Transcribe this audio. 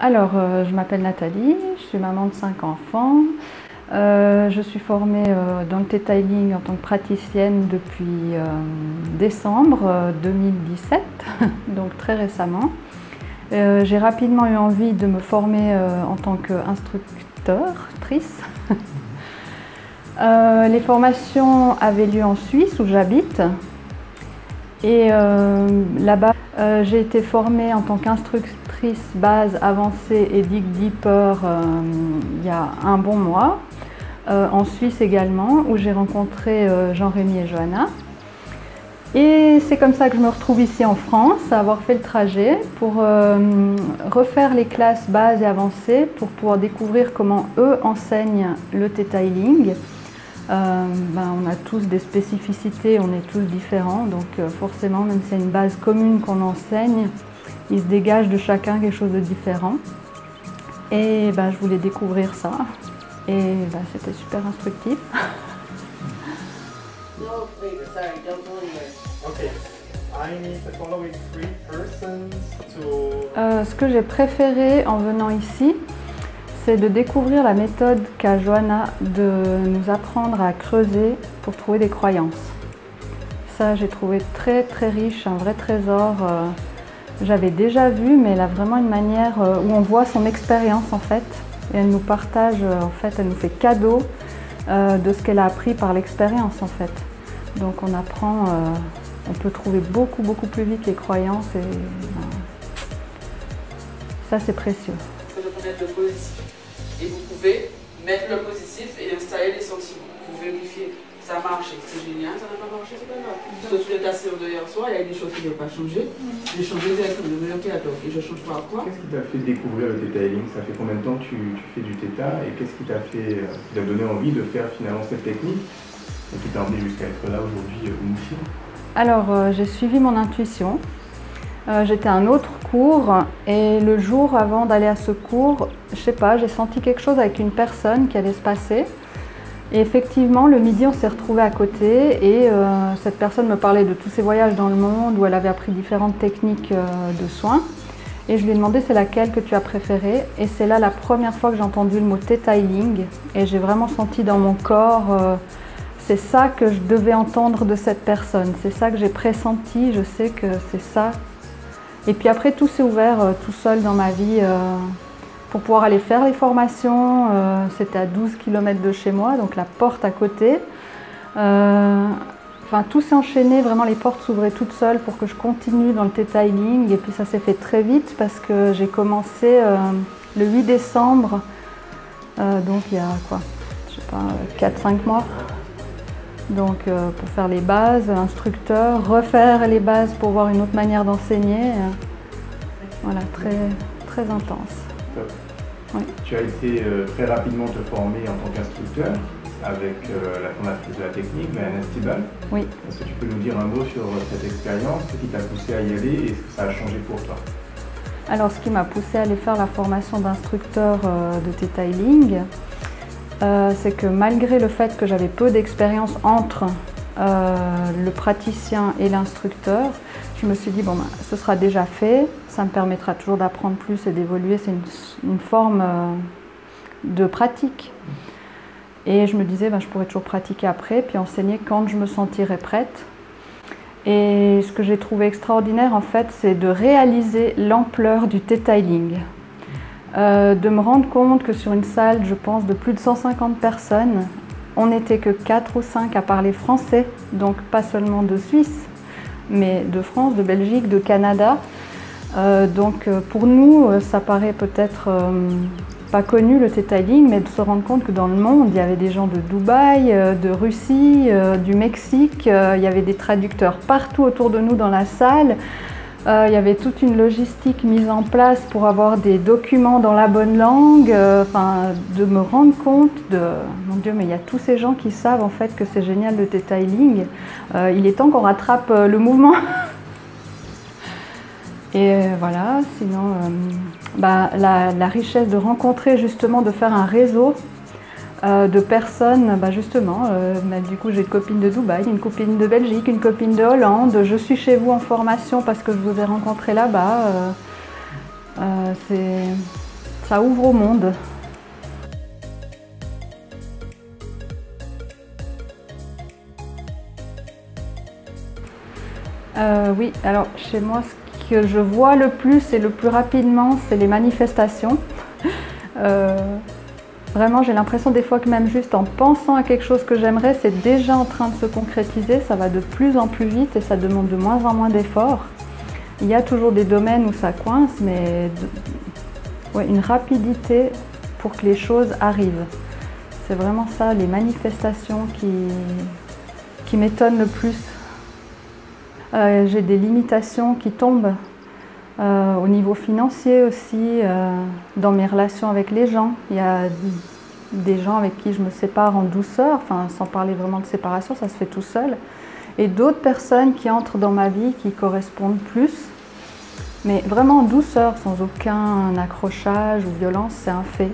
Alors, je m'appelle Nathalie, je suis maman de 5 enfants. Je suis formée dans le detailing en tant que praticienne depuis décembre 2017, donc très récemment. J'ai rapidement eu envie de me former en tant qu'instructrice. Les formations avaient lieu en Suisse où j'habite. Et là-bas, j'ai été formée en tant qu'instructrice base avancée et Dig Deeper il y a un bon mois. En Suisse également, où j'ai rencontré Jean-Rémy et Johanna. Et c'est comme ça que je me retrouve ici en France, à avoir fait le trajet pour refaire les classes bases et avancées pour pouvoir découvrir comment eux enseignent le detailing. On a tous des spécificités, on est tous différents, donc forcément, même si c'est une base commune qu'on enseigne, il se dégage de chacun quelque chose de différent. Et je voulais découvrir ça, et c'était super instructif. Ce que j'ai préféré en venant ici, c'est de découvrir la méthode qu'a Johanna de nous apprendre à creuser pour trouver des croyances. Ça, j'ai trouvé très très riche, un vrai trésor. J'avais déjà vu, mais elle a vraiment une manière où on voit son expérience en fait. Et elle nous partage, en fait, elle nous fait cadeau de ce qu'elle a appris par l'expérience en fait. Donc on apprend, on peut trouver beaucoup plus vite les croyances et ça c'est précieux. De connaître le positif. Et vous pouvez mettre le positif et installer les sentiments pour vérifier. Ça a marché, c'est génial, ça n'a pas marché, c'est pas grave. Sauf que ta séance de hier soir, il y a des choses qui n'ont pas changé. J'ai changé directement de meilleur théâtre et je change pas quoi. Qu'est-ce qui t'a fait découvrir le detailing? Ça fait combien de temps que tu fais du theta et qu'est-ce qui t'a fait, qui t'a donné envie de faire finalement cette technique et qui t'a emmené jusqu'à être là aujourd'hui au Moussy? Alors j'ai suivi mon intuition. J'étais à un autre cours et le jour avant d'aller à ce cours, je sais pas, j'ai senti quelque chose avec une personne qui allait se passer. Et effectivement, le midi, on s'est retrouvés à côté et cette personne me parlait de tous ses voyages dans le monde où elle avait appris différentes techniques de soins. Et je lui ai demandé c'est laquelle que tu as préférée. Et c'est là la première fois que j'ai entendu le mot detailing. Et j'ai vraiment senti dans mon corps, c'est ça que je devais entendre de cette personne. C'est ça que j'ai pressenti, je sais que c'est ça. Et puis après, tout s'est ouvert tout seul dans ma vie. Pour pouvoir aller faire les formations, c'était à 12 km de chez moi, donc la porte à côté. Tout s'est enchaîné, vraiment les portes s'ouvraient toutes seules pour que je continue dans le detailing. Et puis ça s'est fait très vite parce que j'ai commencé le 8 décembre, donc il y a quoi, je sais pas, 4-5 mois. Donc pour faire les bases, instructeur, refaire les bases pour voir une autre manière d'enseigner. Voilà, très intense. Oui. Tu as été très rapidement te former en tant qu'instructeur avec la fondatrice de la technique, Marianne Estibal. Oui. Est-ce que tu peux nous dire un mot sur cette expérience, ce qui t'a poussé à y aller et ce que ça a changé pour toi? Alors ce qui m'a poussé à aller faire la formation d'instructeur de detailing, c'est que malgré le fait que j'avais peu d'expérience entre le praticien et l'instructeur, je me suis dit bon, ce sera déjà fait, ça me permettra toujours d'apprendre plus et d'évoluer, c'est une forme de pratique. Et je me disais je pourrais toujours pratiquer après, puis enseigner quand je me sentirais prête. Et ce que j'ai trouvé extraordinaire en fait, c'est de réaliser l'ampleur du detailing. De me rendre compte que sur une salle, je pense, de plus de 150 personnes, on n'était que 4 ou 5 à parler français, donc pas seulement de Suisse, mais de France, de Belgique, de Canada. Donc pour nous, ça paraît peut-être pas connu le detailing, mais de se rendre compte que dans le monde, il y avait des gens de Dubaï, de Russie, du Mexique, il y avait des traducteurs partout autour de nous dans la salle. Il y avait toute une logistique mise en place pour avoir des documents dans la bonne langue, de me rendre compte de, mon Dieu, mais il y a tous ces gens qui savent en fait que c'est génial le detailing. Il est temps qu'on rattrape le mouvement. Et voilà, sinon, la richesse de rencontrer justement, de faire un réseau de personnes, justement, du coup j'ai une copine de Dubaï, une copine de Belgique, une copine de Hollande, je suis chez vous en formation parce que je vous ai rencontré là-bas. Ça ouvre au monde. Oui, alors chez moi, ce que je vois le plus et le plus rapidement, c'est les manifestations. Vraiment, j'ai l'impression des fois que même juste en pensant à quelque chose que j'aimerais, c'est déjà en train de se concrétiser. Ça va de plus en plus vite et ça demande de moins en moins d'efforts. Il y a toujours des domaines où ça coince, mais ouais, une rapidité pour que les choses arrivent. C'est vraiment ça, les manifestations qui m'étonnent le plus. J'ai des limitations qui tombent au niveau financier aussi, dans mes relations avec les gens. Il y a des gens avec qui je me sépare en douceur, enfin, sans parler vraiment de séparation, ça se fait tout seul. Et d'autres personnes qui entrent dans ma vie qui correspondent plus, mais vraiment en douceur, sans aucun accrochage ou violence, c'est un fait.